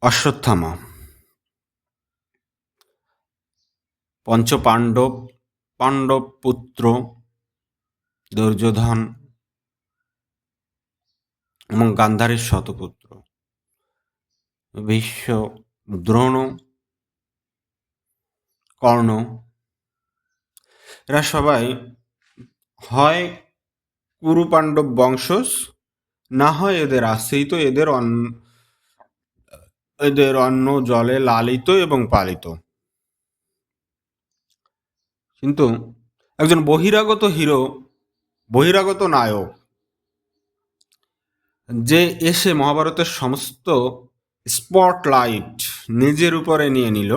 অশ্বত্থামা পঞ্চপাণ্ডব পাণ্ডব পুত্র দুর্যোধন এবং গান্ধারীর শতপুত্র ভীষ্ম, দ্রোণ, কর্ণ, এরা সবাই হয় কুরু পাণ্ডব বংশজ, না হয় এদের আশ্রিত, এদের অন্ন জলে লালিত এবং পালিত। কিন্তু একজন বহিরাগত হিরো, বহিরাগত নায়ক, যে এসে মহাভারতের সমস্ত স্পটলাইট নিজের উপরে নিয়ে নিল,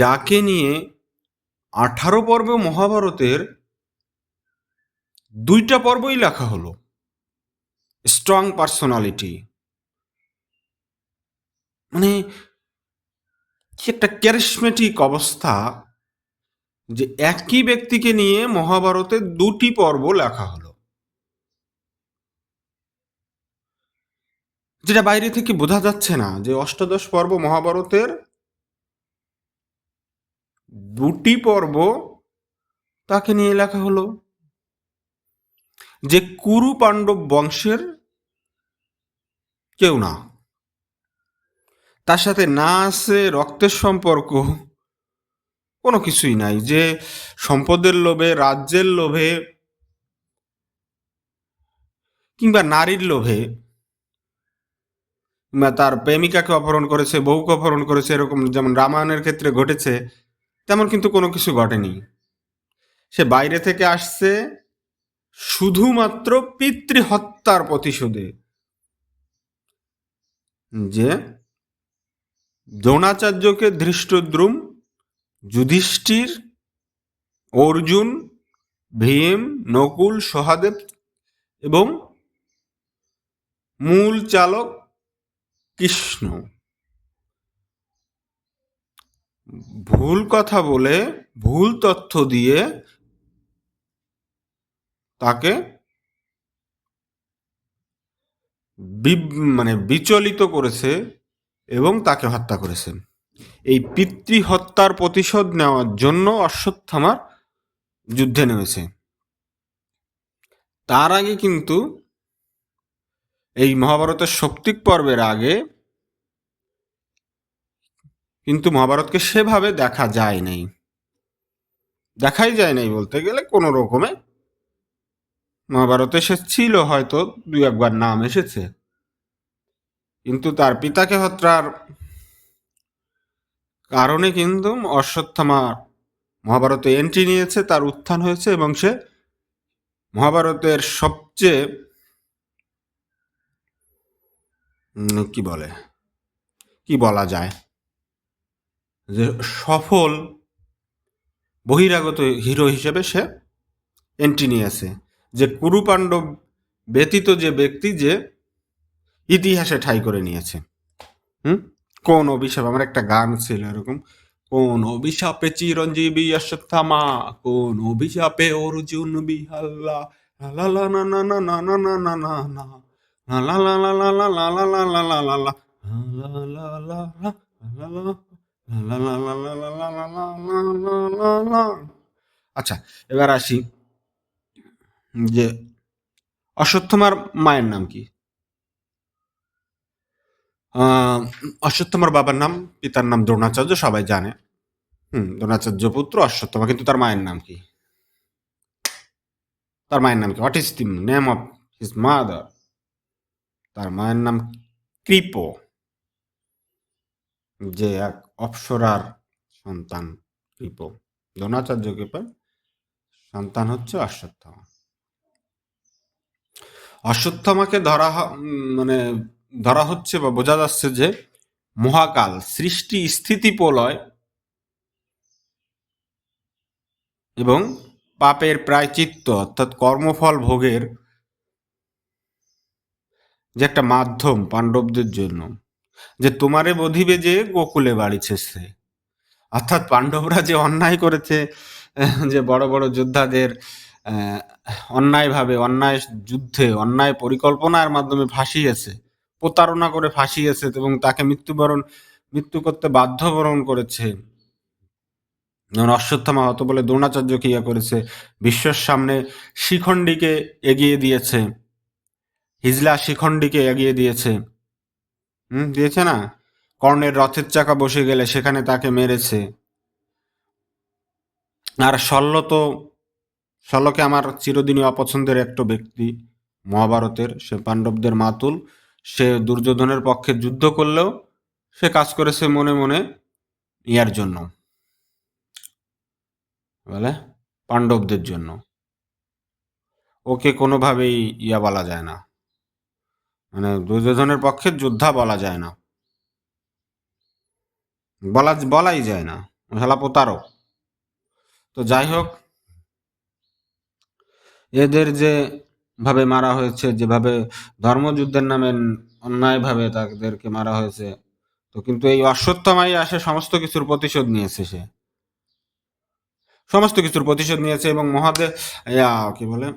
যাকে নিয়ে 18 পর্ব মহাভারতের 2টা পর্বই লেখা হলো। স্ট্রং পার্সোনালিটি, মানে কি একটা ক্যারিসমেটিক অবস্থা যে একই ব্যক্তিকে নিয়ে মহাভারতের 2টি পর্ব লেখা হলো, যেটা বাইরে থেকে বোঝা যাচ্ছে না যে অষ্টাদশ পর্ব মহাভারতের 2টি পর্ব তাকে নিয়ে লেখা হলো, যে কুরু পাণ্ডব বংশের কেউ না, তার সাথে না আছে রক্তের সম্পর্ক, কোনো কিছুই নাই, যে সম্পদের লোভে, রাজ্যের লোভে কিংবা নারীর লোভে তার প্রেমিকাকে অপহরণ করেছে, বউকে অপহরণ করেছে, এরকম যেমন রামায়ণের ক্ষেত্রে ঘটেছে, তেমন কিন্তু কোনো কিছু ঘটেনি। সে বাইরে থেকে আসছে শুধুমাত্র পিতৃহত্যার প্রতিশোধে, যে দ্রোণাচার্যকে ধৃষ্টদ্যুম্ন, যুধিষ্ঠির, অর্জুন, ভীম, নকুল, সহদেব এবং মূল চালক কৃষ্ণ ভুল কথা বলে, ভুল তথ্য দিয়ে তাকে বিচলিত করেছে এবং তাকে হত্যা করেছে। এই পিতৃহত্যার প্রতিশোধ নেওয়ার জন্য অশ্বত্থামা যুদ্ধে নেমেছে। তার আগে কিন্তু এই মহাভারতের সৌপ্তিক পর্বের আগে কিন্তু মহাভারতকে সেভাবে দেখা যায় নাই, দেখাই যায় নাই বলতে গেলে, কোনো রকমে মহাভারতে সে ছিল, হয়তো 2-1বার নাম এসেছে, কিন্তু তার পিতাকে হত্যার কারণে কিন্তু অশ্বত্থামা মহাভারতে এন্ট্রি নিয়েছে, তার উত্থান হয়েছে এবং সে মহাভারতের সবচেয়ে কি বলা যায় যে সফল বহিরাগত হিরো হিসেবে সে এন্ট্রি নিয়েছে, যে কুরু পাণ্ডব ব্যতীত যে ব্যক্তি যে ইতিহাসে ঠাঁই করে নিয়েছে। কোন অভিশাপ, আমার একটা গান ছিল এরকম, কোন অভিশাপে চিরঞ্জীবী অশ্বত্থামা, কোন অভিশাপে অর্জুন বিহাল্লা, লা লা না না না না না না না না না লা লা লা লা লা লা লা লা লা লা লা লা আচ্ছা, এবার আসি যে অশ্বত্থামার মায়ের নাম কি। অশ্বত্থামার বাবার নাম, পিতার নাম দ্রোণাচার্য, সবাই জানে। দ্রোণাচার্য পুত্র অশ্বত্থামা, কিন্তু তার মায়ের নাম কি? তার মায়ের নাম কি? What is the name of his mother? তার মায়ের নাম কৃপ, যে এক অপ্সরার সন্তান কৃপ। দ্রোণাচার্য কৃপের সন্তান হচ্ছে অশ্বত্থামা। অশ্বত্থামাকে ধরা হচ্ছে বা বোঝা যাচ্ছে যে মহাকাল, সৃষ্টি, স্থিতি, প্রলয় এবং পাপের প্রায়চিত্ত অর্থাৎ কর্মফল ভোগের যে একটা মাধ্যম পাণ্ডবদের জন্য, যে তোমারে বধিবে যে গোকুলে বাড়িছে, অর্থাৎ পাণ্ডবরা যে অন্যায় করেছে, যে বড় বড় যোদ্ধাদের অন্যায়ভাবে, অন্যায় যুদ্ধে, অন্যায় পরিকল্পনার মাধ্যমে ফাঁসিয়েছে, প্রতারণা করে ফাঁসিয়েছে এবং তাকে মৃত্যু করতে বাধ্যবরণ করেছে। যেমন অশ্বত্থামা হত বলে দ্রোণাচার্য ক্রিয়া করেছে, বিশ্বর সামনে শিখণ্ডীকে এগিয়ে দিয়েছে, হিজলা শিখণ্ডীকে এগিয়ে দিয়েছে, দিয়েছে না? কর্ণের রথের চাকা বসে গেলে সেখানে তাকে মেরেছে। আর শল্যকে আমার চিরদিনই অপছন্দের একটা ব্যক্তি মহাভারতের, সে পাণ্ডবদের মাতুল, সে দুর্যোধনের পক্ষে যুদ্ধ করলেও সে কাজ করেছে মনে মনে ইয়ার জন্য, বলে পাণ্ডবদের জন্য। ওকে কোনোভাবেই ইয়া বলা যায় না, মানে দুর্যোধনের পক্ষে যোদ্ধা বলা যায় না, বলাই যায় না, শালা প্রতারক। তো যাই হোক, এদের যে ভাবে মারা হয়েছে, যেভাবে ধর্মযুদ্ধের নামে অন্যায়ভাবে তাদেরকে মারা হয়েছে, তো কিন্তু এই অশ্বত্থামাই আসে সমস্ত কিছুর প্রতিশোধ নিয়েছে, সে সমস্ত কিছুর প্রতিশোধ নিয়েছে। এবং কি বলে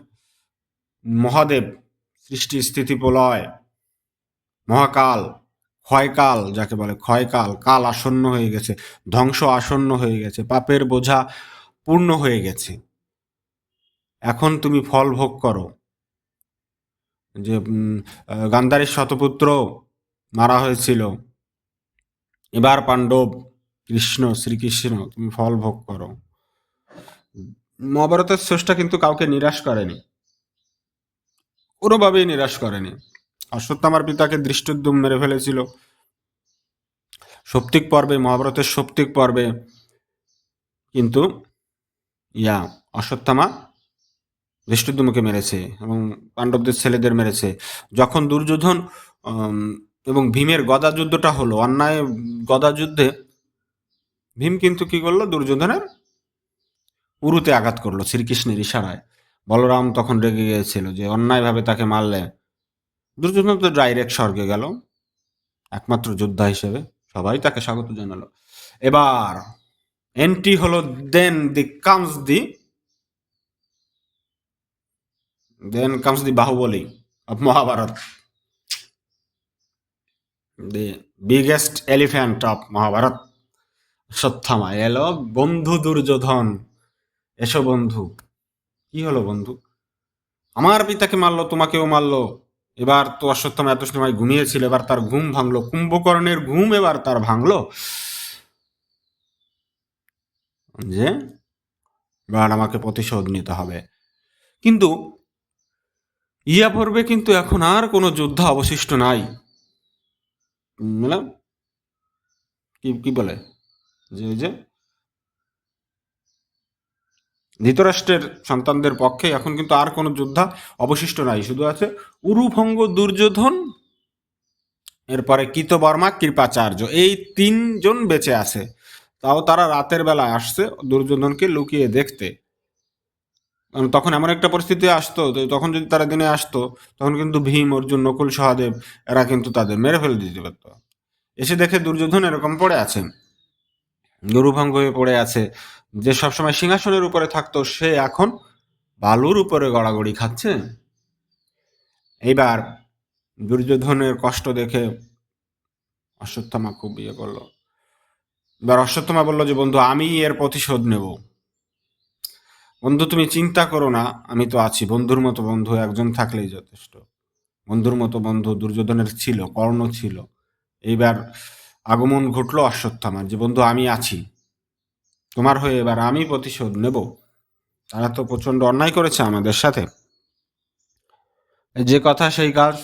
মহাদেব, সৃষ্টি স্থিতি প্রলয়, মহাকাল, ক্ষয়কাল যাকে বলে, ক্ষয়কাল, কাল আসন্ন হয়ে গেছে, ধ্বংস আসন্ন হয়ে গেছে, পাপের বোঝা পূর্ণ হয়ে গেছে, এখন তুমি ফল ভোগ করো। যে গান্ধারীর শতপুত্র মারা হয়েছিল, এবার পাণ্ডব, শ্রীকৃষ্ণ, তুমি ফল ভোগ করো। মহাভারতের স্রষ্টা কিন্তু কাউকে নিরাশ করেনি, কোনোভাবেই নিরাশ করেনি। অশ্বত্থামার পিতাকে দৃষ্টদ্যুম্ন মেরে ফেলেছিল সৌপ্তিক পর্বে, মহাভারতের সৌপ্তিক পর্বে, কিন্তু অশ্বত্থামা দৃষ্টদ্যুম্নকে মেরেছে এবং পাণ্ডবদের ছেলেদের মেরেছে। যখন দুর্যোধন এবং ভীমের গদা যুদ্ধটা হলো, অন্যায় গদা যুদ্ধে ভীম কিন্তু কি করলো, দুর্যোধনের উরুতে আঘাত করলো শ্রীকৃষ্ণের ইশারায়। বলরাম তখন রেগে গিয়েছিল যে অন্যায়ভাবে তাকে মারলে। দুর্যোধন তো ডাইরেক্ট স্বর্গে গেল একমাত্র যোদ্ধা হিসেবে, সবাই তাকে স্বাগত জানালো। এবার এন্ট্রি হলো, then comes the Baahubali of Mahabharat, the biggest elephant of Mahabharat. Ashwatthama এলো, বন্ধু দুর্যোধন, এসো বন্ধু। কি হলো বন্ধু, আমার পিতাকে মারলো, তোমাকেও মারলো, এবার তো অশ্বত্থামা এত সময় ঘুমিয়েছিল, এবার তার ঘুম ভাঙলো, কুম্ভকর্ণের ঘুম এবার তার ভাঙলো, যে এবার আমাকে প্রতিশোধ নিতে হবে। কিন্তু ইয়া পর্বে কিন্তু এখন আর কোনো যোদ্ধা অবশিষ্ট নাই, কি বলে যে ধৃতরাষ্ট্রের সন্তানদের পক্ষে এখন কিন্তু আর কোনো যোদ্ধা অবশিষ্ট নাই, শুধু আছে উরুভঙ্গ, দুর্যোধন, এরপরে কৃতবর্মা, কৃপাচার্য, এই তিনজন বেঁচে আছে। তাও তারা রাতের বেলায় আসছে দুর্যোধনকে লুকিয়ে দেখতে। তখন এমন একটা পরিস্থিতি আসতো, তখন যদি তারা দিনে আসতো, তখন কিন্তু ভীম, অর্জুন, নকুল, সহদেব এরা কিন্তু তাদের মেরে ফেলে দিতে পারত। এসে দেখে দুর্যোধন এরকম পড়ে আছে, গুরুভঙ্গ হয়ে পড়ে আছে, যে সবসময় সিংহাসনের উপরে থাকতো সে এখন বালুর উপরে গড়াগড়ি খাচ্ছে। এইবার দুর্যোধনের কষ্ট দেখে অশ্বত্থামা খুব ইয়ে করলো। এবার অশ্বত্থামা বললো যে বন্ধু, আমি এর প্রতিশোধ নেব। বন্ধু তুমি চিন্তা করো না, আমি তো আছি, বন্ধুর মতো বন্ধু একজন থাকলেই যথেষ্ট। বন্ধুর মতো বন্ধু দুর্যোধনের ছিল, কর্ণ ছিল। এইবার আগমন ঘটলো অশ্বত্থামার, যে বন্ধু আমি আছি, তোমার হয়ে এবার আমি প্রতিশোধ নেব। তারা তো প্রচন্ড অন্যায় করেছে আমাদের সাথে। যে কথা সেই কাজ।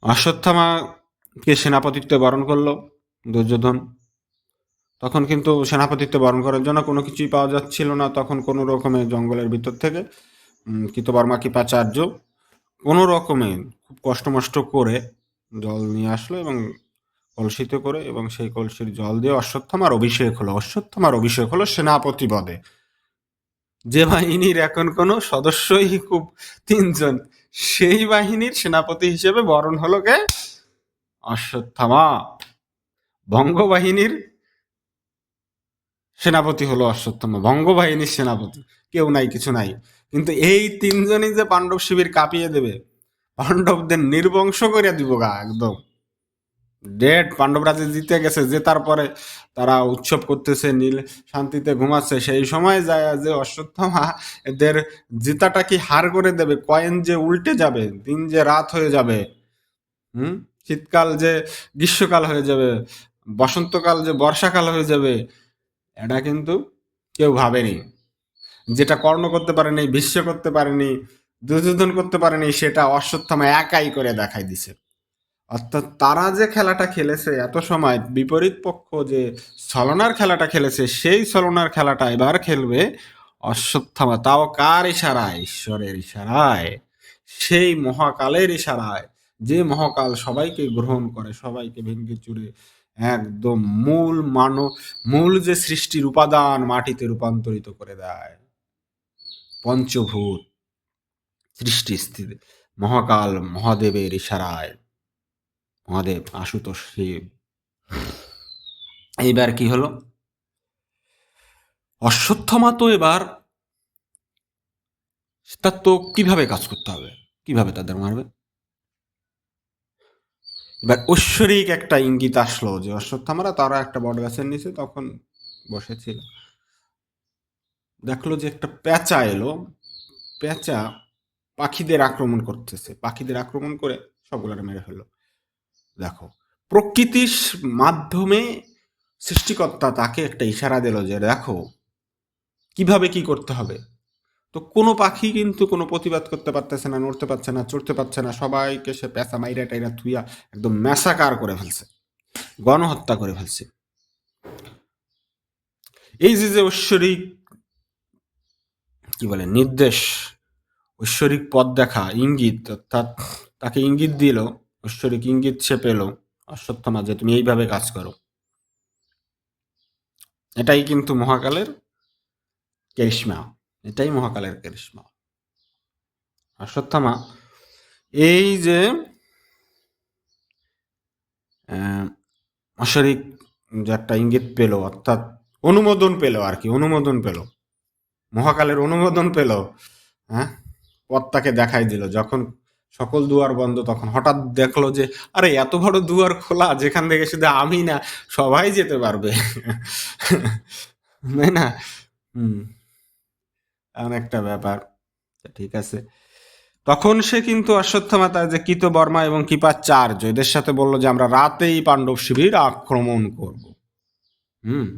অশ্বত্থামাকে সেনাপতিত্বে বরণ করলো দুর্যোধন। তখন কিন্তু সেনাপতিত্বে বরণ করার জন্য কোনো কিছুই পাওয়া যাচ্ছিল না, তখন কোনো রকমে জঙ্গলের ভিতর থেকে কৃতবর্মা, কৃপাচার্য কোনো রকমে খুব কষ্টমষ্ট করে জল নিয়ে আসলো এবং কলসিতে করে, এবং সেই কলসির জল দিয়ে অশ্বত্থামার অভিষেক হলো সেনাপতি পদে। যে বাহিনীর এখন কোনো সদস্যই খুব তিনজন, সেই বাহিনীর সেনাপতি হিসেবে বরণ হলো কে? অশ্বত্থামা। বঙ্গবাহিনীর সেনাপতি হলো অশ্বত্থামা, বঙ্গবাহিনীর সেনাপতি। কেউ নাই, কিছু নাই, কিন্তু এই তিনজনই যে পাণ্ডব শিবির কাঁপিয়ে দেবে, পাণ্ডবদের নির্বংশ করে দিব গা একদম ডেড। পাণ্ডবরা যে জিতে গেছে, যে তারপরে তারা উৎসব করতেছে, নীল শান্তিতে ঘুমাচ্ছে, সেই সময় যায় যে অশ্বত্থামা এদের জিতাটা কি হার করে দেবে, কয়েন যে উল্টে যাবে, দিন যে রাত হয়ে যাবে, হুম, শীতকাল যে গ্রীষ্মকাল হয়ে যাবে, বসন্তকাল যে বর্ষাকাল হয়ে যাবে, এটা কিন্তু কেউ ভাবেনি। যেটা কর্ণ করতে পারেনি, ভীষ্ম করতে পারেনি, দুর্যোধন করতে পারেনি, সেটা অশ্বত্থামা একাই করে দেখাই দিছে। অর্থাৎ তারা যে খেলাটা খেলেছে এত সময়, বিপরীত পক্ষ যে ছলনার খেলাটা খেলেছে, সেই ছলনার খেলাটা এবার খেলবে অশ্বত্থামা। তাও কার ইশারায়? ঈশ্বরের ইশারায়, সেই মহাকালের ইশারায়, যে মহাকাল সবাইকে গ্রহণ করে, সবাইকে ভেঙে চুরে একদম মূল যে সৃষ্টির উপাদান মাটিতে রূপান্তরিত করে দেয়। পঞ্চভূত সৃষ্টি স্থিতি মহাকাল মহাদেবের ইশারায়, মহাদেব আশুতোষ শিব। এইবার কি হলো, অশ্বত্থামা তো এবার তার তো কিভাবে কাজ করতে হবে, কিভাবে তাদের মারবে। এবার ঐশ্বরিক একটা ইঙ্গিত আসলো যে অশ্বত্থামারা তারা একটা বট গাছের নিচে তখন বসেছিল, দেখলো যে একটা পেঁচা এলো। পেঁচা পাখিদের আক্রমণ করতেছে, পাখিদের আক্রমণ করে সবগুলোরে মেরে ফেললো। দেখো, প্রকৃতির মাধ্যমে সৃষ্টিকর্তা তাকে একটা ইশারা দিল যে দেখো কিভাবে কি করতে হবে। তো কোনো পাখি কিন্তু কোনো প্রতিবাদ করতে পারতেছে না, নড়তে পারছে না, চড়তে পারছে না, সবাইকে সে পেঁচা মাইরা টাইরা থুইয়া একদম ম্যাসাকার করে ফেলছে, গণহত্যা করে ফেলছে। এই যে ঐশ্বরিক কি বলে নির্দেশ, ঐশ্বরিক পথ দেখা, ইঙ্গিত, অর্থাৎ তাকে ইঙ্গিত দিল, ঐশ্বরিক ইঙ্গিত সে পেল অশ্বত্থামা যে তুমি এইভাবে কাজ করো। এটাই কিন্তু মহাকালের কেরিশমা, এটাই মহাকালের কেরিশমা। অশ্বত্থামা এই যে ঐশ্বরিক যে একটা ইঙ্গিত পেল, অর্থাৎ অনুমোদন পেল আর কি, অনুমোদন পেল, মহাকালের অনুমোদন পেল, হ্যাঁ, পথটাকে দেখাই দিল। যখন সকল দুয়ার বন্ধ, তখন হঠাৎ দেখলো যে আরে এত বড় দুয়ার খোলা, যেখান থেকে শুধু আমি না সবাই যেতে পারবে, তাই না? হুম, এমন একটা ব্যাপার। ঠিক আছে, তখন সে কিন্তু অশ্বত্থামা তার যে কৃতবর্মা এবং কৃপাচার্য এদের সাথে বললো যে আমরা রাতেই পাণ্ডব শিবির আক্রমণ করব। হুম,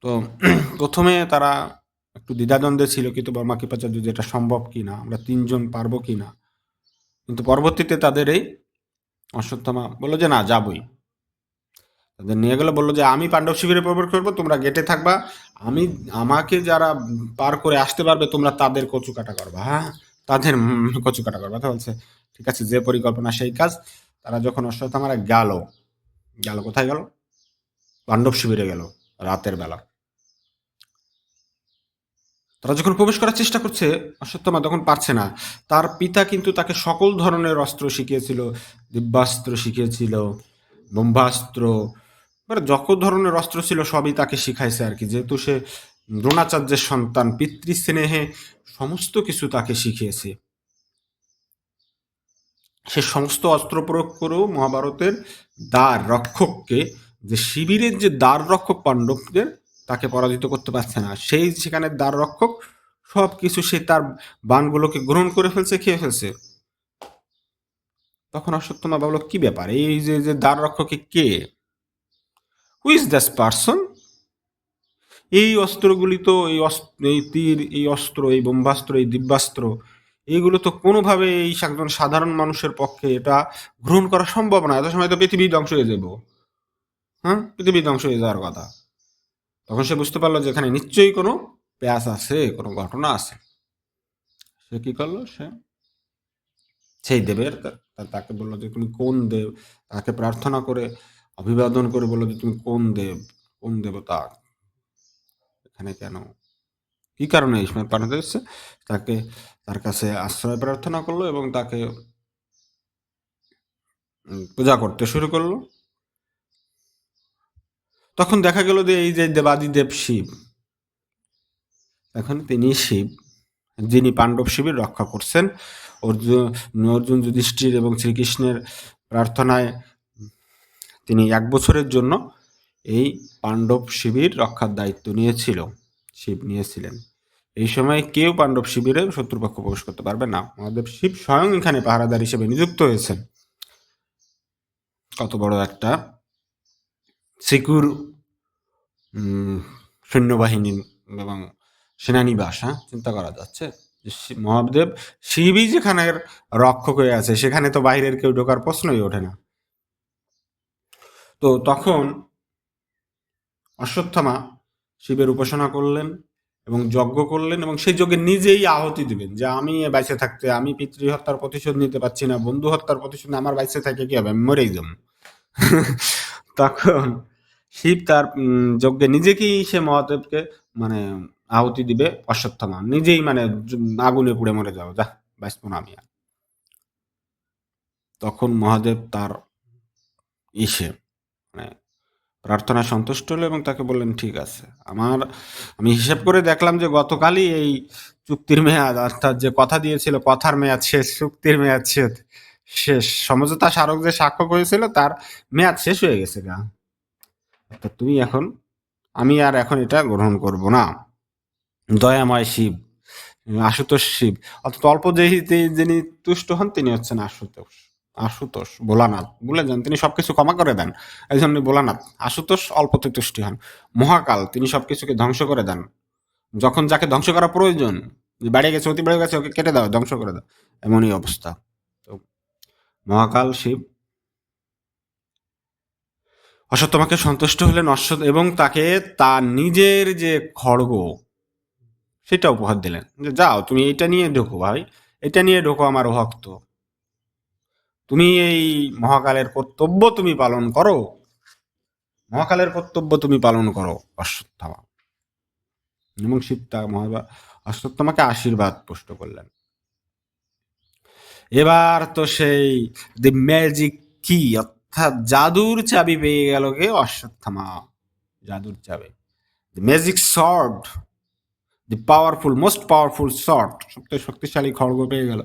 তো প্রথমে তারা একটু দ্বিধাদ্বন্দ্বে ছিল কৃতবর্মা কৃপাচার্য, যেটা সম্ভব কিনা, আমরা তিনজন পারবো কিনা। কিন্তু পরবর্তীতে তাদের এই অশ্বত্থামা বললো যে না, যাবই। তাদের নিয়ে গেলে বললো যে আমি পাণ্ডব শিবিরে প্রবেশ করবো, তোমরা গেটে থাকবা, আমি আমাকে যারা পার করে আসতে পারবে তোমরা তাদের কচু কাটা করবা, হ্যাঁ, তাদের কচু কাটা করবা। তো বলছে ঠিক আছে, যে পরিকল্পনা সেই কাজ। তারা যখন অশ্বত্থামারা গেল, গেল কোথায় গেল, পাণ্ডব শিবিরে গেল রাতের বেলা। তারা যখন প্রবেশ করার চেষ্টা করছে, অশ্বত্থামা তখন পারছে না। তার পিতা কিন্তু তাকে সকল ধরনের অস্ত্র শিখিয়েছিল, দিব্যাস্ত্র শিখিয়েছিল, ব্রহ্মাস্ত্র, মানে যত ধরনের অস্ত্র ছিল সবই তাকে শিখাইছে আর কি। যেহেতু সে দ্রোণাচার্যের সন্তান, পিতৃস্নেহে সমস্ত কিছু তাকে শিখিয়েছে। সে সমস্ত অস্ত্র প্রয়োগ করেও মহাভারতের দ্বার রক্ষককে, যে শিবিরের যে দ্বার রক্ষক পাণ্ডবদের, তাকে পরাজিত করতে পারছে না। সেই সেখানে দ্বার রক্ষক সব কিছু সে তার বাণগুলোকে গ্রহণ করে ফেলছে, খেয়ে ফেলছে। তখন অশ্বত্থামা ভাবলো কি ব্যাপার, এই যে যে দ্বার রক্ষকে কে, হু ইজ দিস পার্সন। এই অস্ত্রগুলি তো এই তীর, এই অস্ত্র, এই ব্রহ্মাস্ত্র, এই দিব্যাস্ত্র, এইগুলো তো কোনোভাবে এই একজন সাধারণ মানুষের পক্ষে এটা গ্রহণ করা সম্ভব না। এত সময় তো পৃথিবী ধ্বংস হয়ে যাব, হ্যাঁ, পৃথিবী ধ্বংস হয়ে যাওয়ার কথা। তখন সে বুঝতে পারলো যে এখানে নিশ্চয়ই কোনো প্যাচ আছে, কোনো ঘটনা আছে। সে কি করলো, সে সেই দেবের তাকে বললো যে তুমি কোন দেব, তাকে প্রার্থনা করে অভিবাদন করে বললো যে তুমি কোন দেব, কোন দেবতা, এখানে কেন, কি কারণে এই সময় পাঠাতে এসছে। তাকে তার কাছে আশ্রয় প্রার্থনা করলো এবং তাকে পূজা করতে শুরু করলো। তখন দেখা গেল যে এই যে দেবাদিদেব শিব, এখন তিনি শিব, যিনি পাণ্ডব শিবির রক্ষা করছেন। অর্জুন যুধিষ্ঠির এবং শ্রীকৃষ্ণের প্রার্থনায় তিনি 1 বছরের জন্য এই পাণ্ডব শিবির রক্ষার দায়িত্ব শিব নিয়েছিলেন। এই সময় কেউ পাণ্ডব শিবিরে শত্রুপক্ষ প্রবেশ করতে পারবে না। মহাদেব শিব স্বয়ং এখানে পাহারাদার হিসেবে নিযুক্ত হয়েছেন। কত বড় একটা সিকিউর সৈন্যবাহিনী এবং সেনানিবাস, চিন্তা করা যাচ্ছে। মহাদেব শিবই যেখানের রক্ষক হয়ে আছে, সেখানে তো বাইরের কেউ ঢোকার প্রশ্নই ওঠে না। তো তখন অশ্বত্থামা শিবের উপাসনা করলেন এবং যজ্ঞ করলেন, এবং সেই যজ্ঞে নিজেই আহুতি দিবেন যে আমি বাইসে থাকতে আমি পিতৃহত্যার প্রতিশোধ নিতে পারছি না, বন্ধু হত্যার প্রতিশোধ, আমার বাইসে থাকে কি হবে, আমি মরেই যাব। তখন শিব তার যজ্ঞে নিজেকেই সে মহাদেবকে মানে আহুতি দিবে। অশ্বত্থামা নিজেই আগুনে পুড়ে মরে যাও, যা বাঁচব না আমি। তখন মহাদেব তার মানে প্রার্থনা সন্তুষ্ট হলো এবং তাকে বললেন, ঠিক আছে, আমি হিসেব করে দেখলাম যে গতকালই এই চুক্তির মেয়াদ, অর্থাৎ যে কথা দিয়েছিল কথার মেয়াদ শেষ, চুক্তির মেয়াদ শেষ, সমঝোতা স্মারক যে স্বাক্ষর করেছিল তার মেয়াদ শেষ হয়ে গেছে গা। অর্থাৎ আমি আর এখন এটা গ্রহণ করব না। দয়াময় শিব, আশুতোষ শিব, অর্থাৎ অল্প যিনি তুষ্ট হন তিনি হচ্ছেন আশুতোষ ভোলানাথ, ভুলে যান, তিনি সবকিছু ক্ষমা করে দেন, এই জন্য ভোলানাথ। আশুতোষ অল্পতে তুষ্টি হন। মহাকাল, তিনি সবকিছুকে ধ্বংস করে দেন। যখন যাকে ধ্বংস করা প্রয়োজন, বেড়ে গেছে, অতি বেড়ে গেছে, ওকে কেটে দাও, ধ্বংস করে দাও, এমনই অবস্থা। তো মহাকাল শিব অশ্বত্থামাকে সন্তুষ্ট হলেন এবং তাকে তার নিজের যে খড়গ সেটা উপহার দিলেন, যে যাও তুমি এটা নিয়ে ঢোকো ভাই, এটা নিয়ে ঢোকো আমার ভক্ত, তুমি এই মহাকালের কর্তব্য তুমি পালন করো, অশ্বত্থামা। এবং শিব অশ্বত্থামাকে আশীর্বাদ পুষ্ট করলেন। এবার তো সেই দি ম্যাজিক কি, অর্থাৎ জাদুর চাবি পেয়ে গেল কে, অশ্বত্থামা। জাদুর চাবি, the magic sword, the most powerful sword, সবচেয়ে শক্তিশালী খড়গ পেয়ে গেল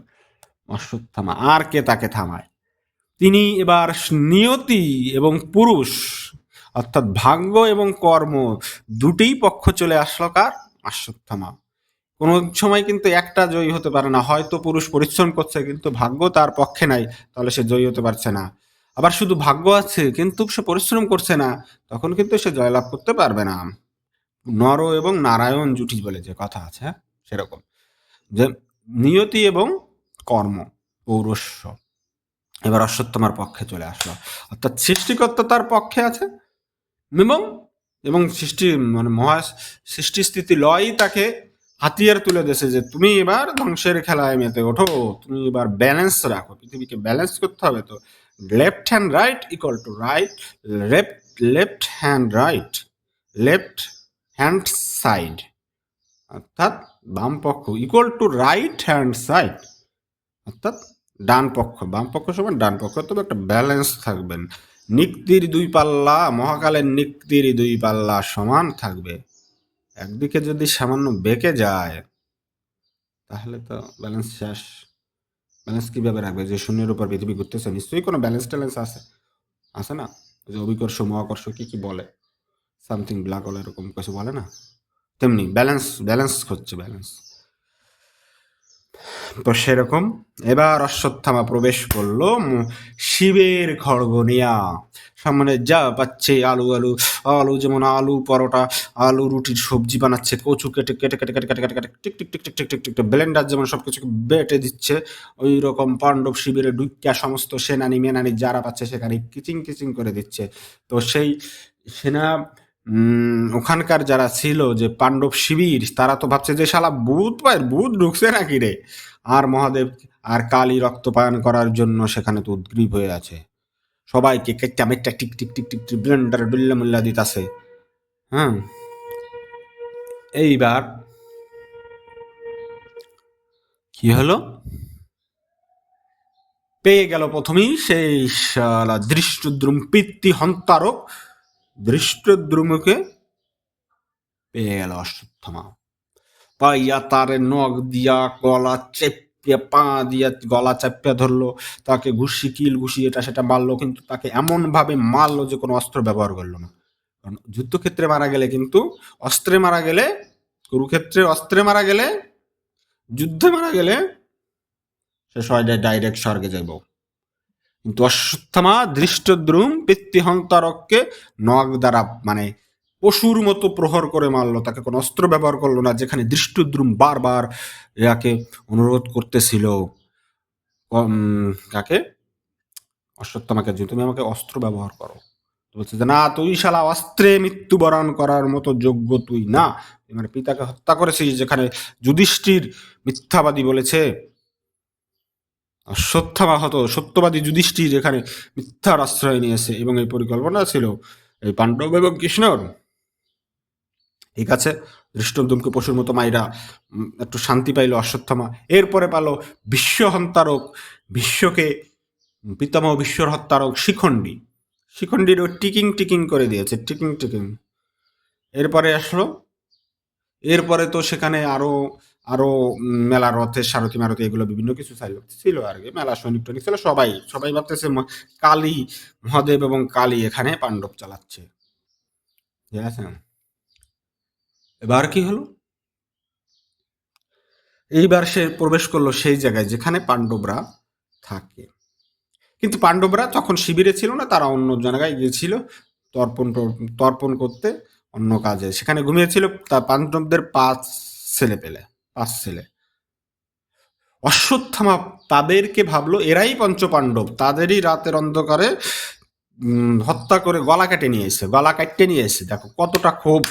অশ্বত্থামা। আর কে তাকে থামায়? তিনি এবার নিয়তি এবং পুরুষ, অর্থাৎ ভাগ্য এবং কর্ম, দুটেই পক্ষ চলে আসলো কার? অশ্বত্থামা। কোনো সময় কিন্তু একটা জয়ী হতে পারে না, হয়তো পুরুষ পরিশ্রম করছে কিন্তু ভাগ্য তার পক্ষে নাই, তাহলে সে জয়ী হতে পারছে না। আবার শুধু ভাগ্য আছে কিন্তু সে পরিশ্রম করছে না, তখন কিন্তু সে জয়লাভ করতে পারবে না। নর এবং নারায়ণ জুটি বলে যে কথা আছে, সেরকম যে নিয়তি এবং কর্ম, পৌরস্য এবার অশ্বত্থামার পক্ষে চলে আসলো, অর্থাৎ সৃষ্টিকর্তা তার পক্ষে আছে এবং সৃষ্টি সৃষ্টি স্থিতি লয় তাকে হাতিয়ার তুলে দিয়েছে যে তুমি এবার ধ্বংসের খেলায় মেতে ওঠো, তুমি এবার ব্যালেন্স রাখো, পৃথিবীকে ব্যালেন্স করতে হবে। তো left hand right equal to right, left hand side, অর্থাৎ বাম পক্ষ equal to right hand side, অর্থাৎ ডান পক্ষ, বাম পক্ষ সমান ডান পক্ষ, তবে একটা ব্যালেন্স থাকবেন। নিক্তির দুই পাল্লা, মহাকালের নিক্তির দুই পাল্লা সমান থাকবে। একদিকে যদি সামান্য বেঁকে যায় তাহলে তো ব্যালেন্স শেষ। ব্যালেন্স কিভাবে রাখবে? যে শূন্যের উপর পৃথিবী ঘুরতেছে, নিশ্চয়ই কোনো ব্যালেন্স ট্যালেন্স আছে না? যে অভিকর্ষ মহাকর্ষ কি বলে, সামথিং ব্ল্যাক হোল এরকম কিছু বলে না, তেমনি ব্যালেন্স হচ্ছে ব্যালেন্স। তো সেরকম এবার অশ্বত্থামা প্রবেশ করলো শিবের খড়গ নিয়া। সামনে যা পাচ্ছে আলু যেমন আলু পরোটা, আলু রুটির সবজি বানাচ্ছে, কচু কেটে কেটে কেটে কেটে কেটে কেটে কেটে টিক টিক টিক টিক টিক টিক টিক ব্লেন্ডার যেমন সবকিছুকে বেটে দিচ্ছে, ওই রকম পাণ্ডব শিবিরে ঢুকিয়া সমস্ত সেনানি মেনানি যারা পাচ্ছে সেখানে কিচিং কিচিং করে দিচ্ছে। তো সেই সেনা ওখানকার যারা ছিল যে পাণ্ডব শিবির, তারা তো ভাবছে যে শালা ভূত ঢুকছে নাকি রে, আর মহাদেব আর কালী রক্তপান করার জন্য সেখানে তো উদ্গ্রীব হয়ে আছে, সবাইকে কেটটা মেটটা টিক টিক টিক টিক টিক ব্লেন্ডার ডুল্লা মুল্লা দিতাছে। হ্যাঁ, এইবার কি হলো, পেয়ে গেল প্রথমেই সেই শালা দৃষ্টদ্রুম পিতৃ হন্তারক দৃষ্টদ্রুমকে পেয়ে গেল অশ্বত্থামা। পাইয়া তারে নখ দিয়া গলা চেপে পা দিয়া গলা চাপিয়া ধরলো, তাকে ঘুষি কিল ঘুষি এটা সেটা মারলো, কিন্তু তাকে এমন ভাবে মারলো যে কোনো অস্ত্র ব্যবহার করলো না। কারণ যুদ্ধক্ষেত্রে মারা গেলে কিন্তু, অস্ত্রে মারা গেলে, কুরুক্ষেত্রে অস্ত্রে মারা গেলে, যুদ্ধে মারা গেলে সে সহজে ডাইরেক্ট স্বর্গে যাইব। কিন্তু অশ্বত্থামা দৃষ্টদ্রুম পিতৃহন্তারককে নখ দ্বারা মানে পশুর মতো প্রহর করে মারলো, তাকে কোনো অস্ত্র ব্যবহার করলো না। যেখানে দৃষ্টদ্রুম বারবার ইয়াকে অনুরোধ করতেছিল, কাকে, অশ্বত্থামাকে, যে তুমি আমাকে অস্ত্র ব্যবহার করো, বলছে যে না, তুই শালা অস্ত্রে মৃত্যুবরণ করার মতো যোগ্য তুই না, মানে পিতাকে হত্যা করেছিস। যেখানে যুধিষ্ঠির মিথ্যাবাদী বলেছে, অশ্বত্থামা হতো সত্যবাদী যুধিষ্ঠির এখানে মিথ্যার আশ্রয় নিয়েছে, এবং এই পরিকল্পনা ছিল এই পাণ্ডব এবং কৃষ্ণর। ঠিক আছে, দৃষ্টদ্যুম্নকে পশুর মতো মাইরা একটু শান্তি পাইল অশ্বত্থামা। এরপরে পালো বিশ্বহন্তারক, বিশ্বকে পিতামহ বিশ্বর হত্যারক শিখণ্ডী। শিখণ্ডীর ও টিকিং টিকিং করে দিয়েছে, টিকিং টিকিং। এরপরে আসলো, এরপরে তো সেখানে আরো আরো মেলা, রথের সারথি মারথি এগুলো বিভিন্ন কিছু ছিল আর কি, মেলা সৈনিক টনিক ছিল, সবাই সবাই ভাবতেছে কালী, মহাদেব এবং কালী এখানে পাণ্ডব চালাচ্ছে। ঠিক আছে, এবার কি হলো, এইবার সে প্রবেশ করলো সেই জায়গায় যেখানে পাণ্ডবরা থাকে। কিন্তু পাণ্ডবরা তখন শিবিরে ছিল না, তারা অন্য জায়গায় গিয়েছিল তর্পণ তর্পণ করতে, অন্য কাজে সেখানে ঘুমিয়েছিল। তা পাণ্ডবদের 5 ছেলে পেলে, 5 ছেলে। অশ্বত্থামা তাদেরকে ভাবলো এরাই পঞ্চপাণ্ডব, তাদেরই রাতের অন্ধকারে হত্যা করে গলা কেটে নিয়ে এসে, গলা কাটতে নিয়ে এসে, দেখো কতটা ক্ষোভ,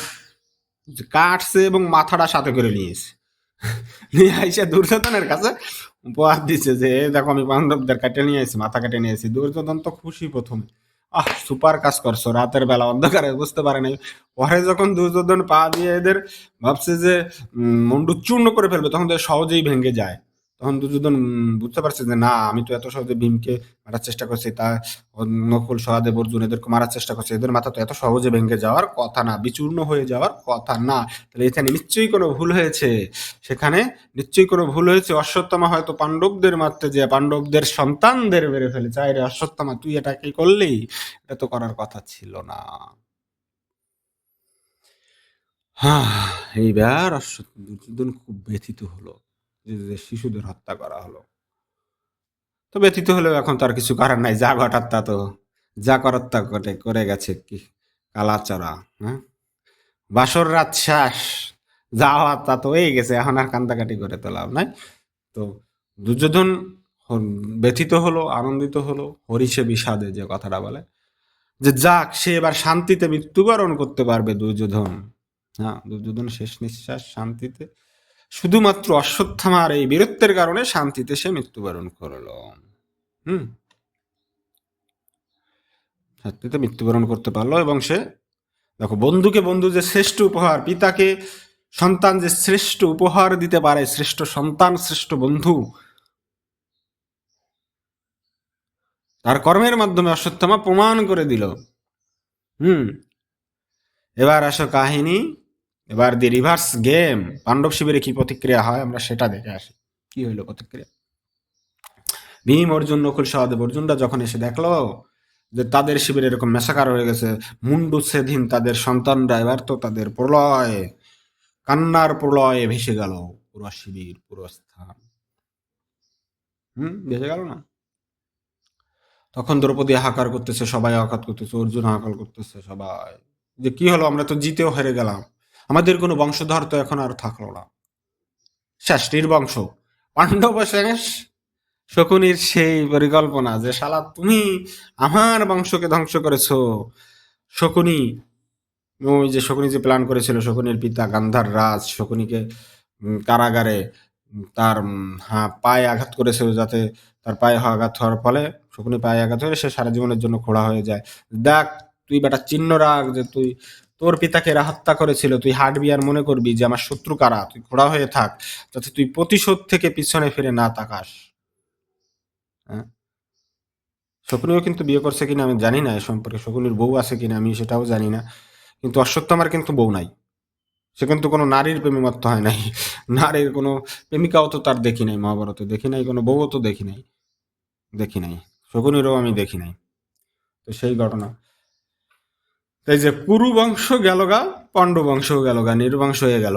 কাটছে এবং মাথাটা সাথে করে নিয়ে এসে, নিয়ে আইসা দুর্যোধনের কাছে উপহার দিচ্ছে যে দেখো আমি পাণ্ডবদের কাটে নিয়ে এসেছি, মাথা কেটে নিয়ে এসেছি। দুর্যোধন তো খুশি প্রথমে, সুপার কাজ করছো, রাতের বেলা অন্ধকারে বুঝতে পারে নাই। পরে যখন দুর্যোধন পা দিয়ে এদের ভাবছে যে মুন্ডু চূর্ণ করে ফেলবে, তখন তো সহজেই ভেঙে যায়। তখন দুর্যোধন বুঝতে পারছে যে না, আমি তো এত সহজে ভীমকে মারার চেষ্টা করছি, তা নকুল সহদেব অর্জুন এদেরকে মারার চেষ্টা করছে, এদের মাথা তো এত সহজে ভেঙে যাওয়ার কথা না, বিচূর্ণ হয়ে যাওয়ার কথা না। তাহলে এখানে নিশ্চয়ই কোনো ভুল হয়েছে, সেখানে নিশ্চয়ই কোনো ভুল হয়েছে। অশ্বত্থামা হয়তো পাণ্ডবদের মারতে যে পাণ্ডবদের সন্তানদের মেরে ফেলেছে। আরে অশ্বত্থামা, তুই এটা কি করলি? এটা তো করার কথা ছিল না। এইবার দুর্যোধন খুব ব্যথিত হলো যে শিশুদের হত্যা করা হলো। তো ব্যথিত হলেও এখন তার কিছু করার নাই, যা ঘটার তা তো, যা করার তা করে গেছে, কি কালাচরা। হ্যাঁ, বাসর রাত শেষ, যা হওয়ার তা তো হয়ে গেছে, এখন আর কান্দাকাটি করে তো লাভ নাই। তো দুর্যোধন ব্যথিত হলো, আনন্দিত হলো, হরিষে বিষাদে যে কথাটা বলে, যে যাক, সে এবার শান্তিতে মৃত্যুবরণ করতে পারবে দুর্যোধন। হ্যাঁ, দুর্যোধন শেষ নিঃশ্বাস শান্তিতে, শুধুমাত্র অশ্বত্থামার এই বীরত্বের কারণে শান্তিতে সে মৃত্যুবরণ করলো। শান্তিতে মৃত্যুবরণ করতে পারলো। এবং সে দেখো, বন্ধুকে বন্ধু যে শ্রেষ্ঠ উপহার, পিতাকে সন্তান যে শ্রেষ্ঠ উপহার দিতে পারে, শ্রেষ্ঠ সন্তান শ্রেষ্ঠ বন্ধু, তার কর্মের মাধ্যমে অশ্বত্থামা প্রমাণ করে দিল। এবার আসো কাহিনী, এবার দি রিভার্স গেম। পাণ্ডব শিবিরে কি প্রতিক্রিয়া হয় আমরা সেটা দেখে আসি। কি হইলো প্রতিক্রিয়া? ভীম, অর্জুন, নকুল, সহদেব, অর্জুনরা যখন এসে দেখলো যে তাদের শিবিরে এরকম মেসাকার হয়ে গেছে, মুন্ডু সেদিন তাদের সন্তানরা, এবার তো তাদের প্রলয়, কান্নার প্রলয়ে ভেসে গেল পুরো শিবির, পুরো স্থান। ভেসে গেল না? তখন দ্রৌপদী হাহাকার করতেছে, সবাই হাহাকার করতেছে, অর্জুন হাহাকার করতেছে, সবাই যে কি হলো, আমরা তো জিতেও হেরে গেলাম, আমাদের কোনো বংশধর তো এখন আর থাকলো না, শেষ নির্বংশ, পাণ্ডব শেষ। শকুনির সেই পরিকল্পনা যে শালা তুমি আমার বংশকে ধ্বংস করেছো, শকুনি, ওই যে শকুনি যে প্ল্যান করেছিল, শকুনির পিতা গান্ধার রাজ শকুনিকে কারাগারে তার পায়ে আঘাত করেছিল, যাতে তার পায়ে আঘাত হওয়ার ফলে, শকুনি পায়ে আঘাত হয়ে সে সারা জীবনের জন্য খোড়া হয়ে যায়। দেখ, তুই বেটা চিহ্ন রাখ যে তুই তোর পিতাকে এরা হত্যা করেছিল, তুই হাঁটবি আর মনে করবি যে আমার শত্রু কারা, তুই খোড়া হয়ে থাক, যাতে তুই প্রতিশোধ থেকে পিছনে ফিরে না তাকাস। হ্যাঁ, শকুনিও কিন্তু বিয়ে করছে কিনা আমি জানি না, এ সম্পর্কে শকুনির বউ আছে কিনা আমি সেটাও জানি না, কিন্তু অশ্বত্থামার কিন্তু বউ নাই, সে কিন্তু কোনো নারীর প্রেমে মত্ত হয় নাই, নারীর কোনো প্রেমিকাও তো তার দেখি নাই, মহাভারতে দেখি নাই, কোনো বউও তো দেখি নাই, শকুনিরও আমি দেখি নাই। তো সেই ঘটনা, এই যে কুরু বংশ গেল গা, পাণ্ডব বংশ গেল গা, নির্বংশ হয়ে গেল।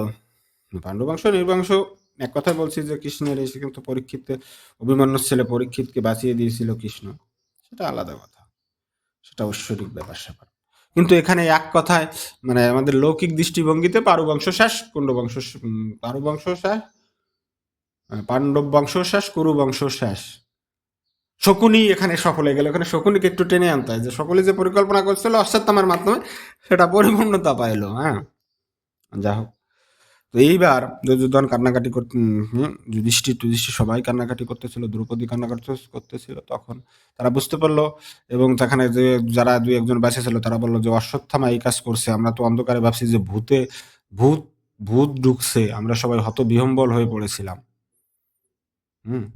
পাণ্ডব বংশ নির্বংশ এক কথায় বলছি যে কৃষ্ণের এসে কিন্তু পরীক্ষিতে, অভিমন্যুর ছেলে পরীক্ষিতকে বাঁচিয়ে দিয়েছিল কৃষ্ণ, সেটা আলাদা কথা, সেটা ঐশ্বরিক ব্যাপার স্যাপার। কিন্তু এখানে এক কথায় মানে আমাদের লৌকিক দৃষ্টিভঙ্গিতে পারুবংশ শেষ, কুণ্ডবংশ পারুবংশ শেষ, পাণ্ডব বংশ শেষ, কুরু বংশ শেষ। শকুনি এখানে সফল হয়ে গেল। এখানে শকুনিকে একটু টেনে আনতে হয়, যে সকলে যে পরিকল্পনা করছিল অশ্বত্থামার মাধ্যমে, সেটা পরিপূর্ণতা পাইলো। হ্যাঁ, যা হোক। তো এইবার দুর্যোধন কান্নাকাটি করতে, যুধিষ্ঠির সবাই কান্নাকাটি করতেছিল, দ্রৌপদী কান্নাকাটি করতেছিল। তখন তারা বুঝতে পারলো, এবং সেখানে যে যারা দুই একজন বেঁচে ছিল তারা বললো যে অশ্বত্থামা এই কাজ করছে, আমরা তো অন্ধকারে ভাবছি যে ভূত ভূত ঢুকছে, আমরা সবাই হতবিহম্বল হয়ে পড়েছিলাম। হুম।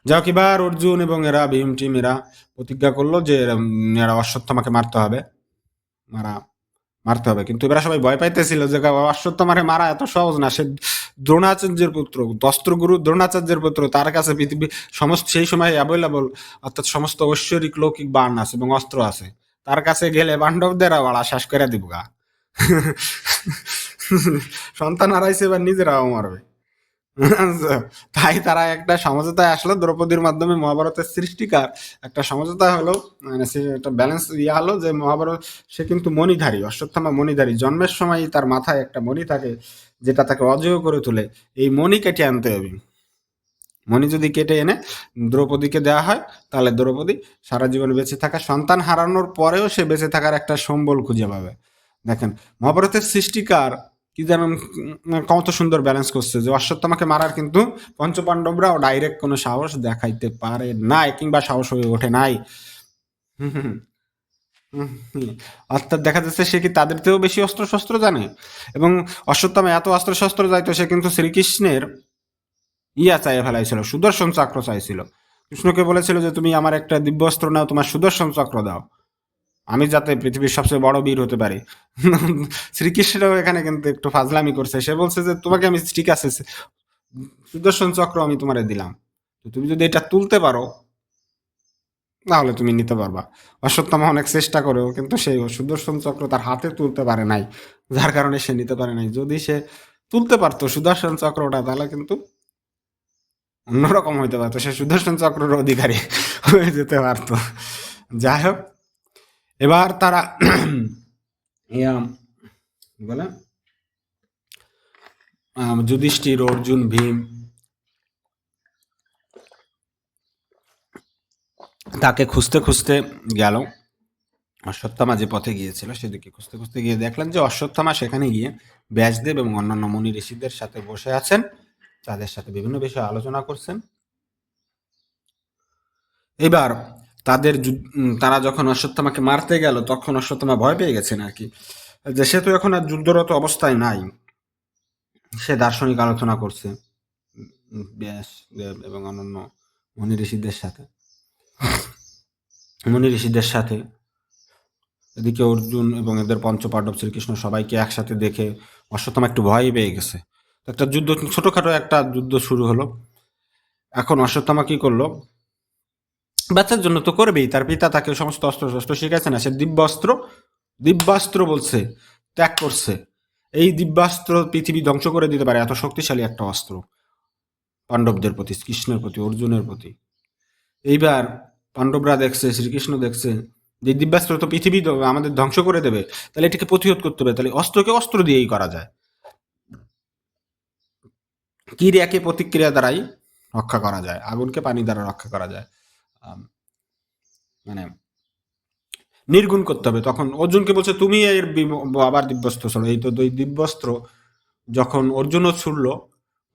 যাও কিবার অর্জুন এবং এরা ভীম টিম এরা প্রতিজ্ঞা করলো যে এরা অশ্বত্থামাকে মারতে হবে। কিন্তু এরা সবাই ভয় পাইতেছিল যে অশ্বত্থামারে মারা এত সহজ না, সে দ্রোণাচার্যের পুত্র, দস্ত্রগুরু দ্রোণাচার্যের পুত্র, তার কাছে পৃথিবী সমস্ত সেই সময় অ্যাভেলেবল, অর্থাৎ সমস্ত ঐশ্বরিক লৌকিক বাণ আছে এবং অস্ত্র আছে, তার কাছে গেলে পাণ্ডবদের বাড়া শ্বাস করে দিব গা। সন্তান হারাইছে, এবার নিজেরাও মারবে। তাই তারা একটা সমঝোতায় আসলো, দ্রৌপদীর মাধ্যমে মহাভারতের সৃষ্টিকার একটা সমঝোতা হলো, মানে সে একটা ব্যালেন্স ইয়া হলো যে মহাভারত, সে কিন্তু মণিধারী, অশ্বত্থামা মণিধারী, জন্মের সময় তার মাথায় একটা মণি থাকে যেটা তাকে অজেয় করে তোলে, এই মণি কেটে আনতে হবে। মণি যদি কেটে এনে দ্রৌপদীকে দেওয়া হয়, তাহলে দ্রৌপদী সারা জীবন বেঁচে থাকা, সন্তান হারানোর পরেও সে বেঁচে থাকার একটা সম্বল খুঁজে পাবে। দেখেন মহাভারতের সৃষ্টিকার কি যেন কত সুন্দর ব্যালেন্স করছে, যে অশ্বত্থামাকে মারার কিন্তু পঞ্চপাণ্ডবরাও ডাইরেক্ট কোনো সাহস দেখাইতে পারে নাই, কিংবা সাহস হয়ে ওঠে নাই। অর্থাৎ দেখা যাচ্ছে সে কি তাদের থেকেও বেশি অস্ত্র শস্ত্র জানে, এবং অশ্বত্থামা এত অস্ত্র শস্ত্র যাইতো, সে কিন্তু শ্রীকৃষ্ণের ইয়া চাইয়ে ফেলাইছিল, সুদর্শন চক্র চাইছিল। কৃষ্ণকে বলেছিল যে তুমি আমার একটা দিব্য অস্ত্র নাও, তোমার সুদর্শন চক্র দাও, আমি যাতে পৃথিবীর সবচেয়ে বড় বীর হতে পারি। শ্রীকৃষ্ণও এখানে কিন্তু একটু ফাজলামি করছে, সে বলছে যে তোমাকে আমি ঠিক আছে সুদর্শন চক্র আমি তোমারে দিলাম, তো তুমি যদি এটা তুলতে পারো তাহলে তুমি নিতে পারবা। অশ্বত্থামা অনেক চেষ্টা করেও কিন্তু সেই সুদর্শন চক্র তার হাতে তুলতে পারে নাই, যার কারণে সে নিতে পারে নাই। যদি সে তুলতে পারতো সুদর্শন চক্রটা, তাহলে কিন্তু অন্যরকম হইতে পারতো, সে সুদর্শন চক্রের অধিকারী হয়ে যেতে পারতো। যাই হোক, এবার তারা বলে যুধিষ্ঠির, অর্জুন, ভীম তাকে খুঁজতে খুঁজতে গেল, অশ্বত্থামা যে পথে গিয়েছিল সেদিকে খুঁজতে খুঁজতে গিয়ে দেখলেন যে অশ্বত্থামা সেখানে গিয়ে ব্যাসদেব এবং অন্যান্য মুনি ঋষিদের সাথে বসে আছেন, তাদের সাথে বিভিন্ন বিষয়ে আলোচনা করছেন। এবার তারা যখন অশ্বত্থামাকে মারতে গেল, তখন অশ্বত্থামা ভয় পেয়ে গেছেন আর কি, যে সে তো এখন আর যুদ্ধরত অবস্থায় নাই, সে দার্শনিক আলোচনা করছে ব্যাস দেব এবং অন্যান্য মুনি ঋষিদের সাথে। এদিকে অর্জুন এবং এদের পঞ্চপাণ্ডব শ্রীকৃষ্ণ সবাইকে একসাথে দেখে অশ্বত্থামা একটু ভয় পেয়ে গেছে। একটা যুদ্ধ, ছোটখাটো একটা যুদ্ধ শুরু হলো। এখন অশ্বত্থামা কি করলো, বাচ্চার জন্য তো করবেই, তার পিতা তাকে সমস্ত অস্ত্র শস্ত্র শিখাইছে না, সে দিব্যাস্ত্র বলছে ত্যাগ করছে। এই দিব্যাস্ত্র পৃথিবী ধ্বংস করে দিতে পারে, এত শক্তিশালী একটা অস্ত্র পাণ্ডবদের প্রতি, কৃষ্ণের প্রতি, অর্জুনের প্রতি। এইবার পাণ্ডবরা দেখছে, শ্রীকৃষ্ণ দেখছে যে দিব্যাস্ত্র তো পৃথিবী আমাদের ধ্বংস করে দেবে, তাহলে এটাকে প্রতিহত করতে হবে, তাহলে অস্ত্রকে অস্ত্র দিয়েই করা যায়, ক্রিয়াকে প্রতিক্রিয়া দ্বারাই রক্ষা করা যায়, আগুনকে পানি দ্বারা রক্ষা করা যায়, মানে নির্গুণ করতে হবে। তখন অর্জুনকে বলছে তুমি এর আবার দিব্যস্ত্র ছড়ো। এই তো দুই দিব্যস্ত্র যখন অর্জুনও ছুড়ল,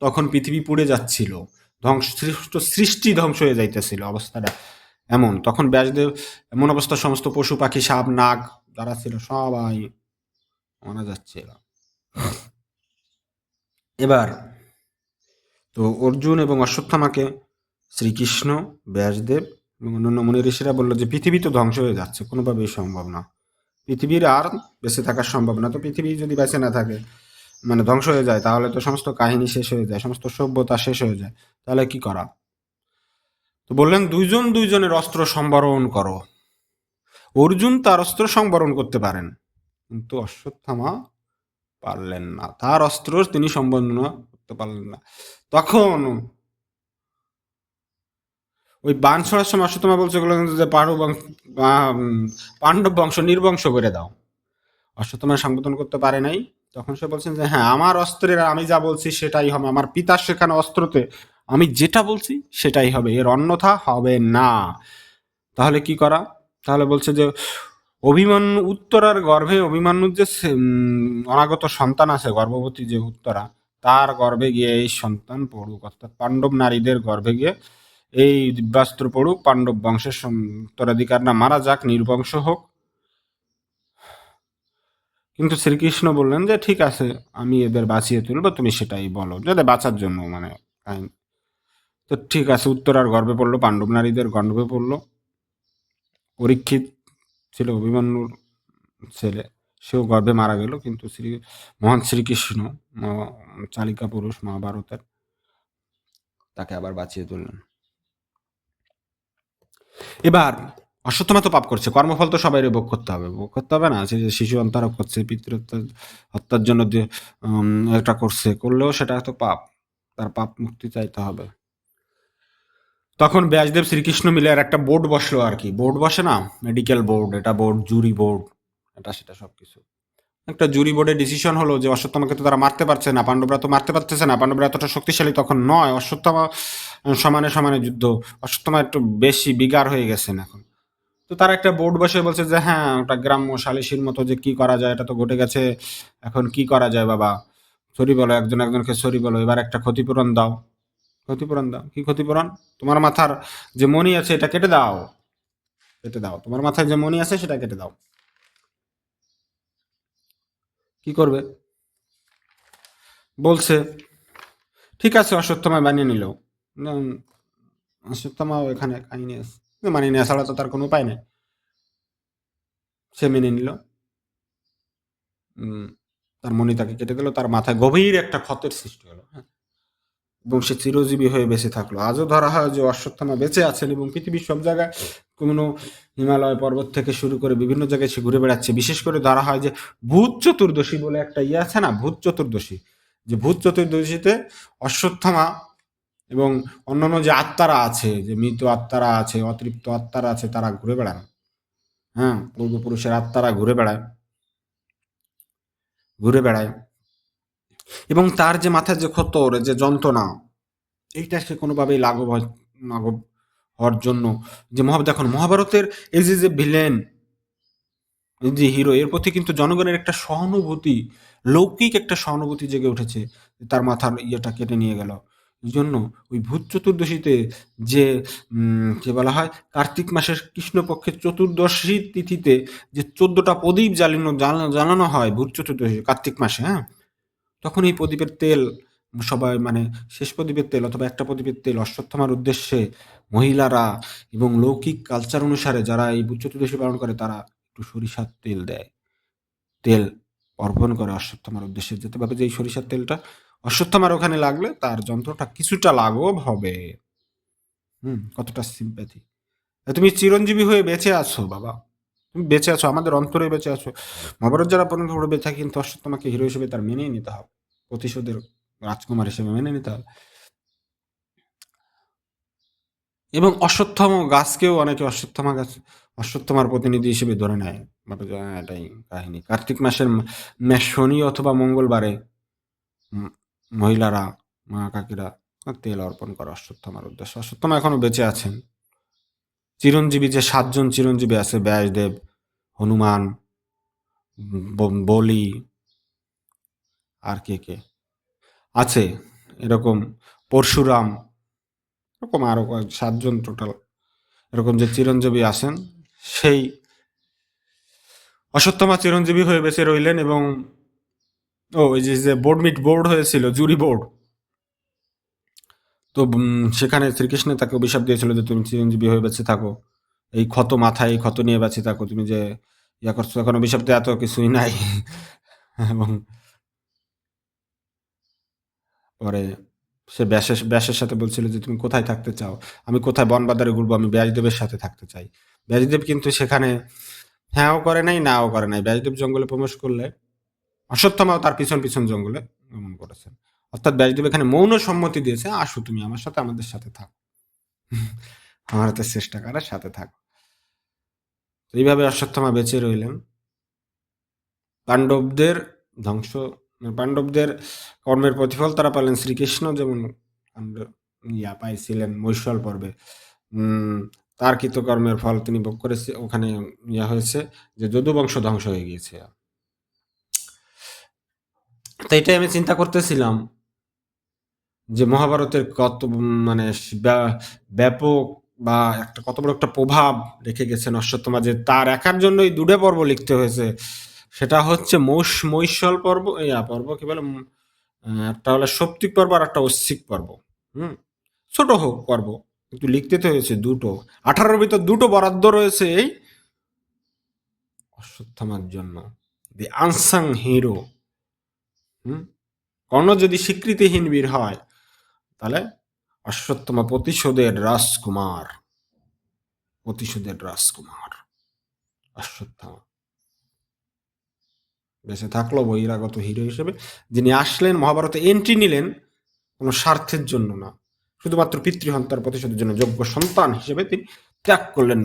তখন পৃথিবী পুড়ে যাচ্ছিল, সৃষ্টি ধ্বংস হয়ে যাইতেছিল অবস্থাটা এমন। তখন ব্যাসদেব এমন অবস্থা, সমস্ত পশু পাখি সাপ নাগ যারা ছিল সবাই মারা যাচ্ছিল। এবার তো অর্জুন এবং অশ্বত্থামাকে শ্রীকৃষ্ণ, ব্যাসদেব এবং অন্যান্য মুনি ঋষিরা বললো যে পৃথিবী তো ধ্বংস হয়ে যাচ্ছে, কোনোভাবেই সম্ভব না, পৃথিবীর আর বেঁচে থাকা সম্ভব না। তো পৃথিবী যদি বেঁচে না থাকে, মানে ধ্বংস হয়ে যায়, তাহলে তো সমস্ত কাহিনী শেষ হয়ে যায়, সমস্ত সভ্যতা শেষ হয়ে যায়। তাহলে কি করা? তো বললেন দুইজন দুইজনের অস্ত্র সম্বরণ করো। অর্জুন তার অস্ত্র সংবরণ করতে পারেন, কিন্তু অশ্বত্থামা পারলেন না, তার অস্ত্র তিনি সম্বরণ করতে পারলেন না। তখন ওই বান ছড়ার সময় অশ্বত্থামা বলছে যে পাণ্ডব বংশ নির্বংশ করে দাও। অশ্বত্থামা সংবোধন করতে পারে নাই। তখন সে বলছেন যে হ্যাঁ, আমার অস্ত্রের আমি যা বলছি সেটাই হবে, আমার পিতার শেখানো অস্ত্রতে আমি যেটা বলছি সেটাই হবে, এর অন্যথা হবে না। তাহলে কি করা? তাহলে বলছে যে অভিমন্যু, উত্তরার গর্ভে অভিমন্যুর যে অনাগত সন্তান আছে, গর্ভবতী যে উত্তরা, তার গর্ভে গিয়ে এই সন্তান পড়ুক, অর্থাৎ পাণ্ডব নারীদের গর্ভে গিয়ে এই দিব্যাস্ত্র পড়ুক, পাণ্ডব বংশের উত্তরাধিকার না মারা যাক, নির্বংশ হোক। কিন্তু শ্রীকৃষ্ণ বললেন যে ঠিক আছে, আমি এদের বাঁচিয়ে তুলবো, তুমি সেটাই বলো, যাতে বাঁচার জন্য মানে কাহিনী। তো ঠিক আছে, উত্তরার গর্ভে পড়লো, পাণ্ডব নারীদের গর্ভে পড়লো। পরীক্ষিত ছিল অভিমন্যুর ছেলে, সেও গর্ভে মারা গেল, কিন্তু মহান শ্রীকৃষ্ণ, চালিকা পুরুষ মহাভারতের, তাকে আবার বাঁচিয়ে তুললেন। এবার অশ্বত্থামা তো পাপ করছে, কর্মফল তো সবাই ভোগ করতে হবে, ভোগ করতে হবে না? সে যে শিশু অন্তরক করছে, হত্যার জন্য যে এটা করলেও সেটা তো পাপ, তার পাপ মুক্তি চাইতে হবে। তখন ব্যাসদেব শ্রীকৃষ্ণ মিলে আর একটা বোর্ড বসলো আর কি, বোর্ড বসে না, মেডিকেল বোর্ড, এটা বোর্ড, জুরি বোর্ড, এটা সেটা সবকিছু। একটা জুরি বোর্ডে ডিসিশন হলো যে অশ্বত্থামাকে তো তারা মারতে পারছে না, পাণ্ডবরা তো মারতে পারতেছে না, পাণ্ডবরা এতটা শক্তিশালী তখন নয়, অশ্বত্থামা সমানে সমানে যুদ্ধ, অশ্বত্থামা একটু বেশি বিগার হয়ে গেছেন এখন। তো তারা একটা বোর্ড বসে বলছে যে হ্যাঁ, ওটা গ্রাম্য সালিসির মতো, যে কি করা যায়, এটা তো ঘটে গেছে, এখন কি করা যায় বাবা, সরি বলো, একজন একজনকে সরি বলো, এবার একটা ক্ষতিপূরণ দাও। ক্ষতিপূরণ দাও, কি ক্ষতিপূরণ? তোমার মাথার যে মণি আছে এটা কেটে দাও, কেটে দাও, তোমার মাথায় যে মণি আছে সেটা কেটে দাও। কি করবে বলছে? ঠিক আছে, অশ্বত্থামা মানিয়ে নিল। অশ্বত্থামা এখানে কাহিনী আছে, মানিয়ে নেওয়া ছাড়া তো তার কোনো উপায় নেই। সে মেনে নিল, তার মণি তাকে কেটে দিল, তার মাথায় গভীর একটা ক্ষতের সৃষ্টি হলো, হ্যাঁ, এবং সে চিরজীবী হয়ে বেঁচে থাকলো। আজও ধরা হয় যে অশ্বত্থামা বেঁচে আছেন, এবং পৃথিবীর সব জায়গায়, কোনো হিমালয় পর্বত থেকে শুরু করে বিভিন্ন জায়গায় সে ঘুরে বেড়াচ্ছে। বিশেষ করে ধরা হয় যে ভূত চতুর্দশী বলে একটা ইয়ে আছে না, ভূত চতুর্দশী, যে ভূত চতুর্দশীতে অশ্বত্থামা এবং অন্যান্য যে আত্মারা আছে, যে মৃত আত্মারা আছে, অতৃপ্ত আত্মারা আছে, তারা ঘুরে বেড়ায়, হ্যাঁ, পূর্বপুরুষের আত্মারা ঘুরে বেড়ায়, ঘুরে বেড়ায়, এবং তার যে মাথায় যে ক্ষত, যে যন্ত্রণা, এইটা সে কোনোভাবেই লাঘব হওয়ার জন্য, যে দেখুন মহাভারতের এই যে ভিলেন, যে হিরো, এর প্রতি কিন্তু জনগণের একটা সহানুভূতি, লৌকিক একটা সহানুভূতি জেগে উঠেছে, তার মাথার ইয়েটা কেটে নিয়ে গেল। এই জন্য ওই ভূত চতুর্দশীতে যে যে বলা হয়, কার্তিক মাসের কৃষ্ণপক্ষের চতুর্দশী তিথিতে যে 14টা প্রদীপ জ্বালানো হয় ভূত চতুর্দশী কার্তিক মাসে, হ্যাঁ, তখন এই প্রদীপের তেল সবাই, মানে শেষ প্রদীপের তেল অথবা একটা প্রদীপের তেল অশ্বত্থামার উদ্দেশ্যে মহিলারা এবং লৌকিক কালচার অনুসারে যারা এই ভূত চতুর্দশী পালন করে, তারা একটু সরিষার তেল দেয়, তেল অর্পণ করে অশ্বত্থামার উদ্দেশ্যে, যেতে পারে যে এই সরিষার তেলটা অশ্বত্থামার ওখানে লাগলে তার যন্ত্রটা কিছুটা লাঘব হবে। কতটা সিম্প্যাথি! তুমি চিরঞ্জীবী হয়ে বেঁচে আছো বাবা, তুমি বেঁচে আছো, আমাদের অন্তরে বেঁচে আছো। মহাভারত যারা পর্যন্ত পড়বে থাকে, কিন্তু অশ্বত্থামাকে হিরো হিসেবে তার মেনেই নিতে হবে, প্রতিশোধের রাজকুমার হিসেবে মেনে নিতে হবে। এবং অশ্বত্থামা গাছকেও অনেকে অশ্বত্থামার প্রতিনিধি হিসেবে ধরে নেয়, ভাবে যে হ্যাঁ, এটাই কাহিনী। কার্তিক মাসের শনি অথবা মঙ্গলবারে মহিলারা, মা কাকিরা তেল অর্পণ করে অশ্বত্থামার উদ্দেশ্যে। অশ্বত্থামা এখনো বেঁচে আছেন। চিরঞ্জীবী যে 7জন চিরঞ্জীবী আছে, ব্যাসদেব, হনুমান, বলি, আর কে কে আছে এরকম, পরশুরাম, এরকম আরো 7জন টোটাল, এরকম যে চিরঞ্জীবী আছেন, সেই অশ্বত্থামা চিরঞ্জীবী হয়ে বেঁচে রইলেন। এবং ওই যে বোর্ড হয়েছিল, জুরি বোর্ড, তো সেখানে শ্রীকৃষ্ণ তাকে অভিশাপ দিয়েছিল যে তুমি চিরঞ্জীবী হয়ে বেঁচে থাকো, এই ক্ষত মাথায়, এই ক্ষত নিয়ে বেঁচে থাকো, তুমি যে ইয়া করছো, এখন অভিশাপ তো এত কিছুই নাই। এবং পরে সে ব্যাসের সাথে বলছিল যে তুমি কোথায় থাকতে চাও, আমি কোথায় বনবাদারে ঘুরবো, আমি ব্যাসদেবের সাথে থাকতে চাই। ব্যাসদেব কিন্তু সেখানে হ্যাঁও করে নাই, নাও করে নাই। ব্যাসদেব জঙ্গলে প্রবেশ করলে অশ্বত্থামাও তার পিছন পিছন জঙ্গলে গমন করেছেন। অর্থাৎ ব্যাসদেব এখানে মৌন সম্মতি দিয়েছে, আসো তুমি আমার সাথে, আমাদের সাথে থাকো, আমার হাতে চেষ্টা করার সাথে থাকো। এইভাবে অশ্বত্থামা বেঁচে রইলেন। পাণ্ডবদের ধ্বংস, পাণ্ডবদের কর্মের প্রতিফল তারা পেলেন শ্রীকৃষ্ণ, যেমন ইয়া পাইছিলেন মৈশল পর্বে। তার কৃতকর্মের ফল তিনি ভোগ করেছে, ওখানে ইয়া হয়েছে যে যদু বংশ ধ্বংস হয়ে গিয়েছে। তো এটাই আমি চিন্তা করতেছিলাম যে মহাভারতের কত মানে ব্যাপক বা একটা কত বড় একটা প্রভাব রেখে গেছেন অশ্বত্থামা, যে তার একার জন্যই দুটো পর্ব লিখতে হয়েছে। সেটা হচ্ছে মৈশল পর্ব, ইয়া পর্ব কি বলে, একটা হলো সৌপ্তিক পর্ব আর একটা ঐশ্বিক পর্ব। হুম, ছোট হোক পর্ব, কিন্তু লিখতে তো হয়েছে দুটো। 18-র ভিতর দুটো বরাদ্দ রয়েছে এই অশ্বত্থামার জন্য, দি আনসাং হিরো। হুম, কর্ণ যদি স্বীকৃতিহীন বীর হয়, তাহলে অশ্বত্থামা প্রতিশোধের রাজকুমার, প্রতিশোধের রাজকুমার অশ্বত্থামা বেঁচে থাকলো বহিরাগত হিরো হিসেবে, যিনি আসলেন মহাভারতে এন্ট্রি নিলেন কোনো স্বার্থের জন্য না, শুধুমাত্র পিতৃহন্তার প্রতিশোধের জন্য যোগ্য সন্তান হিসেবে তিনি ত্যাগ করলেন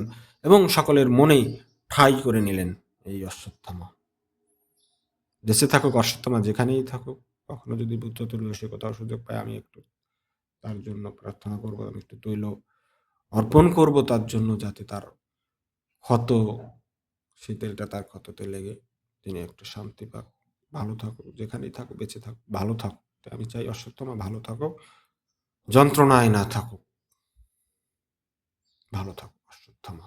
এবং সকলের মনেই ঠাঁই করে নিলেন এই অশ্বত্থামা। দেশে থাকুক অশ্বত্থামা, যেখানেই থাকুক, কখনো যদি বুদ্ধতুল্য কোথাও সুযোগ পায়, আমি একটু তার জন্য প্রার্থনা করবো, আমি একটু তৈল অর্পণ করব তার জন্য, যাতে তার ক্ষত, শীতেলটা তার ক্ষততে লেগে তিনি একটু শান্তি পাক, ভালো থাকুক, যেখানেই থাকুক বেঁচে থাকুক, ভালো থাকুক। আমি চাই অশ্বত্থামা ভালো থাকুক, যন্ত্রণায় না থাকুক, ভালো থাকুক অশ্বত্থামা।